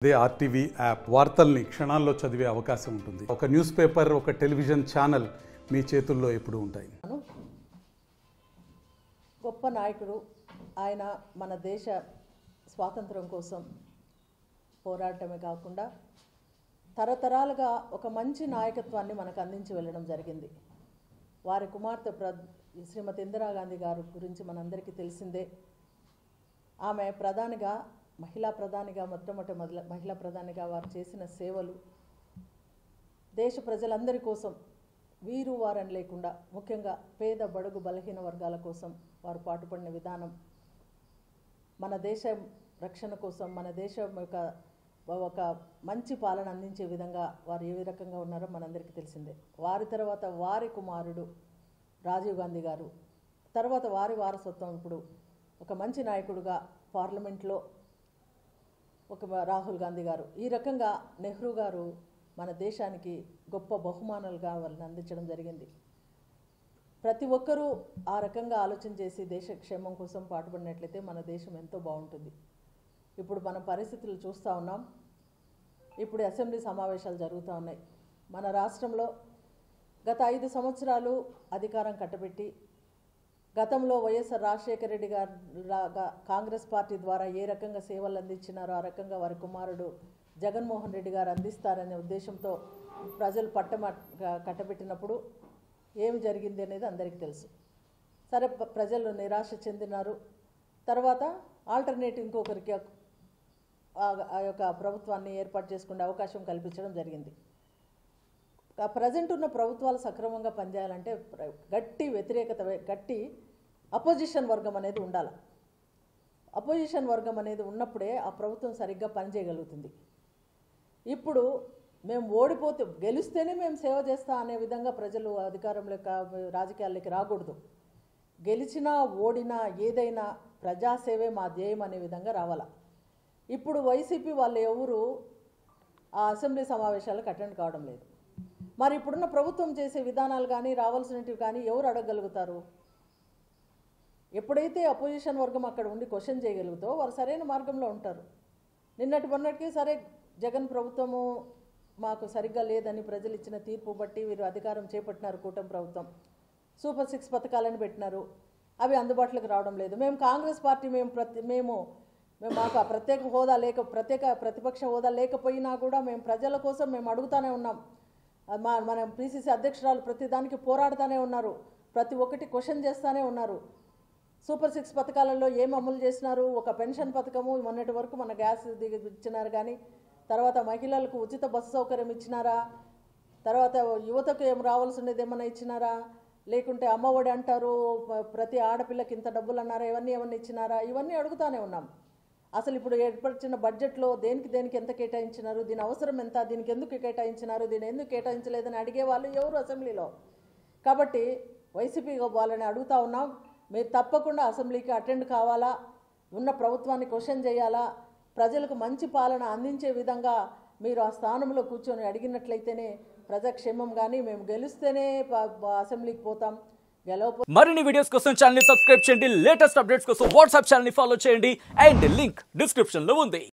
అదే RTV app వార్తల్ని క్షణాల్లో చదివే అవకాశం ఉంటుంది. ఒక న్యూస్ పేపర్, ఒక టెలివిజన్ ఛానల్ మీ చేతుల్లో ఎప్పుడూ ఉంటాయి. గొప్ప నాయకుడు ఆయన. మన దేశ స్వాతంత్రం కోసం పోరాటమే కాకుండా తరతరాలుగా ఒక మంచి నాయకత్వాన్ని మనకు అందించి వెళ్ళడం జరిగింది. వారి కుమార్తె శ్రీమతి ఇందిరాగాంధీ గారు గురించి మనందరికీ తెలిసిందే. ఆమె మహిళా ప్రధానిగా మహిళా ప్రధానిగా వారు చేసిన సేవలు దేశ ప్రజలందరి కోసం వీరు వారని లేకుండా ముఖ్యంగా పేద బడుగు బలహీన వర్గాల కోసం వారు పాటుపడిన విధానం, మన దేశం రక్షణ కోసం, మన దేశం ఒక మంచి పాలన అందించే విధంగా వారు ఏ రకంగా ఉన్నారో మనందరికీ తెలిసిందే. వారి తర్వాత వారి కుమారుడు రాజీవ్ గాంధీ గారు, తర్వాత వారి వారసత్వం ఇప్పుడు ఒక మంచి నాయకుడుగా పార్లమెంట్లో ఒక రాహుల్ గాంధీ గారు, ఈ రకంగా నెహ్రూ గారు మన దేశానికి గొప్ప బహుమానాలుగా వాళ్ళని అందించడం జరిగింది. ప్రతి ఒక్కరూ ఆ రకంగా ఆలోచన చేసి దేశ క్షేమం కోసం పాటుపడినట్లయితే మన దేశం ఎంతో బాగుంటుంది. ఇప్పుడు మన పరిస్థితులు చూస్తూ ఉన్నాం. ఇప్పుడు అసెంబ్లీ సమావేశాలు జరుగుతూ ఉన్నాయి. మన రాష్ట్రంలో గత 5 సంవత్సరాలు అధికారం కట్టబెట్టి గతంలో వైఎస్ఆర్ రాజశేఖర రెడ్డి గారు కాంగ్రెస్ పార్టీ ద్వారా ఏ రకంగా సేవలు అందించినారో ఆ రకంగా వారి కుమారుడు జగన్మోహన్ రెడ్డి గారు అందిస్తారనే ఉద్దేశంతో ప్రజలు కట్టబెట్టినప్పుడు ఏమి జరిగింది అనేది అందరికీ తెలుసు. సరే, ప్రజలు నిరాశ చెందినారు. తర్వాత ఆల్టర్నేటివ్ ఇంకొకరికి ఆ యొక్క ప్రభుత్వాన్ని ఏర్పాటు చేసుకునే అవకాశం కల్పించడం జరిగింది. ప్రజెంట్ ఉన్న ప్రభుత్వాలు సక్రమంగా పనిచేయాలంటే గట్టి అపోజిషన్ వర్గం అనేది ఉండాలి. అపోజిషన్ వర్గం అనేది ఉన్నప్పుడే ఆ ప్రభుత్వం సరిగ్గా పనిచేయగలుగుతుంది. ఇప్పుడు మేము ఓడిపోతే గెలిస్తేనే మేము సేవ చేస్తా అనే విధంగా ప్రజలు అధికారంలోకి రాజకీయాల్లోకి రాకూడదు. గెలిచినా ఓడినా ఏదైనా ప్రజాసేవే మా ధ్యేయం అనే విధంగా రావాలా. ఇప్పుడు వైసీపీ వాళ్ళు ఎవరు ఆ అసెంబ్లీ సమావేశాలకు అటెండ్ కావడం లేదు. మరి ఇప్పుడున్న ప్రభుత్వం చేసే విధానాలు కానీ రావాల్సినవి కానీ ఎవరు అడగగలుగుతారు? ఎప్పుడైతే అపోజిషన్ వర్గం అక్కడ ఉండి క్వశ్చన్ చేయగలుగుతో వారు సరైన మార్గంలో ఉంటారు. మొన్నటికి సరే జగన్ ప్రభుత్వము మాకు సరిగ్గా లేదని ప్రజలు ఇచ్చిన తీర్పు బట్టి వీరు అధికారం చేపట్టినారు. కూటమి ప్రభుత్వం సూపర్ 6 పథకాలను పెట్టినారు. అవి అందుబాటులోకి రావడం లేదు. మేము కాంగ్రెస్ పార్టీ మాకు ఆ ప్రత్యేక హోదా ప్రతిపక్ష హోదా లేకపోయినా కూడా మేము ప్రజల కోసం మేము అడుగుతూనే ఉన్నాం. మన పిసిసి అధ్యక్షురాలు ప్రతిదానికి పోరాడుతూనే ఉన్నారు. ప్రతి ఒక్కటి క్వశ్చన్ చేస్తూనే ఉన్నారు. సూపర్ 6 పథకాలలో ఏం అమలు చేసినారు? ఒక పెన్షన్ పథకము మొన్నటి వరకు మన గ్యాస్ ఇచ్చినారు, కానీ తర్వాత మహిళలకు ఉచిత బస్సు సౌకర్యం ఇచ్చినారా? తర్వాత యువతకు ఏం రావాల్సినది ఏమన్నా ఇచ్చినారా? లేకుంటే అమ్మఒడి అంటారు, ప్రతి ఆడపిల్లకి ఇంత డబ్బులు అన్నారా? ఏమన్నా ఇచ్చినారా? ఇవన్నీ అడుగుతూనే ఉన్నాం. అసలు ఇప్పుడు ఏర్పరిచిన బడ్జెట్లో దేనికి ఎంత కేటాయించినారు? దీని అవసరం ఎంత? దీనికి ఎందుకు కేటాయించినారు? దీన్ని ఎందుకు కేటాయించలేదని అడిగే వాళ్ళు ఎవరు అసెంబ్లీలో? కాబట్టి వైసీపీ వాళ్ళని అడుగుతూ ఉన్నాం, మీరు తప్పకుండా అసెంబ్లీకి అటెండ్ కావాలా, ఉన్న ప్రభుత్వాన్ని క్వశ్చన్ చేయాలా, ప్రజలకు మంచి పాలన అందించే విధంగా మీరు ఆ స్థానంలో కూర్చొని అడిగినట్లయితేనే ప్రజాక్షేమం. కానీ మేము గెలిస్తేనే అసెంబ్లీకి పోతాం, మరిన్ని వీడియోస్ కోసం ఛానల్ ని సబ్స్క్రైబ్ చేయండి. లేటెస్ట్ అప్డేట్స్ కోసం వాట్సాప్ ఛానల్ ని ఫాలో చేయండి. అండ్ లింక్ డిస్క్రిప్షన్ లో ఉంది.